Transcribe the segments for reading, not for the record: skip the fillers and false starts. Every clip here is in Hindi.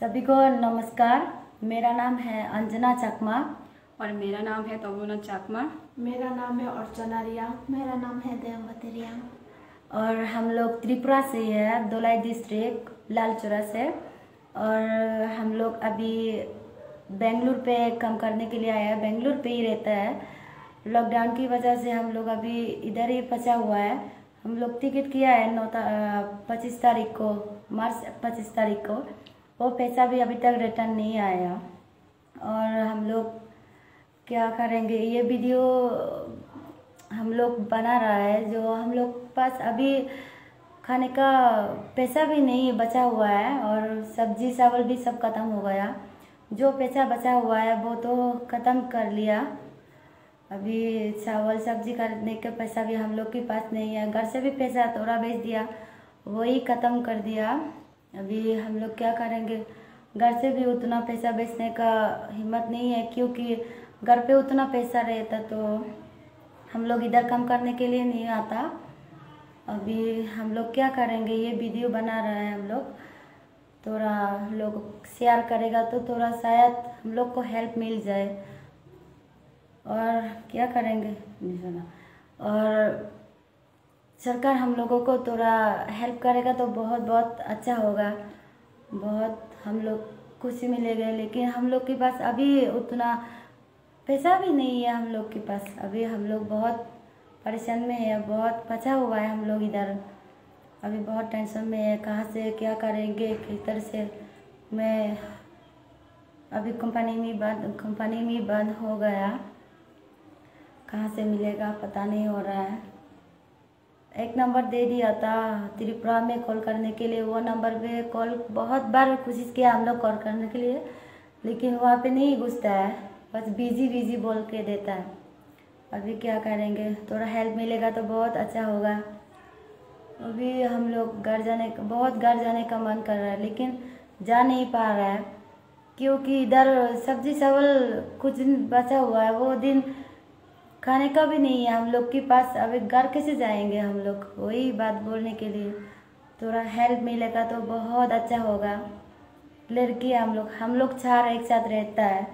सभी को नमस्कार। मेरा नाम है अंजना चकमा। और मेरा नाम है तमुना चकमा। मेरा नाम है अर्चना रिया। मेरा नाम है देववती रिया। और हम लोग त्रिपुरा से है, धोलाई डिस्ट्रिक्ट लालचौरा से। और हम लोग अभी बेंगलुरु पे काम करने के लिए आया है। बेंगलुरु पे ही रहता है। लॉकडाउन की वजह से हम लोग अभी इधर ही फंसा हुआ है। हम लोग टिकट किया है 25 तारीख को, मार्च 25 तारीख को। वो पैसा भी अभी तक रिटर्न नहीं आया। और हम लोग क्या करेंगे, ये वीडियो हम लोग बना रहा है। जो हम लोग पास अभी खाने का पैसा भी नहीं बचा हुआ है और सब्जी चावल भी सब खत्म हो गया। जो पैसा बचा हुआ है वो तो ख़त्म कर लिया। अभी चावल सब्जी खरीदने का पैसा भी हम लोग के पास नहीं है। घर से भी पैसा थोड़ा भेज दिया, वही ख़त्म कर दिया। अभी हम लोग क्या करेंगे, घर से भी उतना पैसा बेचने का हिम्मत नहीं है, क्योंकि घर पे उतना पैसा रहता तो हम लोग इधर काम करने के लिए नहीं आता। अभी हम लोग क्या करेंगे, ये वीडियो बना रहा है हम लोग। थोड़ा लोग शेयर करेगा तो थोड़ा शायद हम लोग को हेल्प मिल जाए। और क्या करेंगे, और सरकार हम लोगों को थोड़ा हेल्प करेगा तो बहुत बहुत अच्छा होगा। बहुत हम लोग खुशी मिलेगा। लेकिन हम लोग के पास अभी उतना पैसा भी नहीं है। हम लोग के पास अभी हम लोग बहुत परेशान में है, बहुत फंसा हुआ है हम लोग इधर। अभी बहुत टेंशन में है, कहाँ से क्या करेंगे, किस तरह से। मैं अभी कंपनी में बंद हो गया, कहाँ से मिलेगा पता नहीं हो रहा है। एक नंबर दे दिया था त्रिपुरा में कॉल करने के लिए। वो नंबर पे कॉल बहुत बार कोशिश किया हम लोग कॉल करने के लिए, लेकिन वहाँ पे नहीं घुसता है, बस बिजी बोल के देता है। अभी क्या करेंगे, थोड़ा हेल्प मिलेगा तो बहुत अच्छा होगा। अभी हम लोग घर जाने का मन कर रहा है, लेकिन जा नहीं पा रहा है, क्योंकि इधर सब्जी चावल कुछ दिन बचा हुआ है, वो दिन खाने का भी नहीं है हम लोग के पास। अभी घर कैसे जाएंगे हम लोग, वही बात बोलने के लिए। थोड़ा हेल्प मिलेगा तो बहुत अच्छा होगा। लड़की हम लोग चार एक साथ रहता है।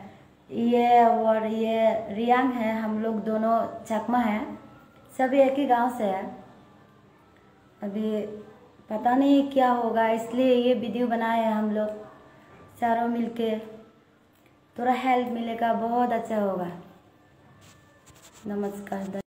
ये और ये रियांग है, हम लोग दोनों चकमा हैं, सभी एक ही गांव से है। अभी पता नहीं क्या होगा, इसलिए ये वीडियो बनाए हैं हम लोग चारों मिलके। थोड़ा हेल्प मिलेगा बहुत अच्छा होगा। नमस्कार।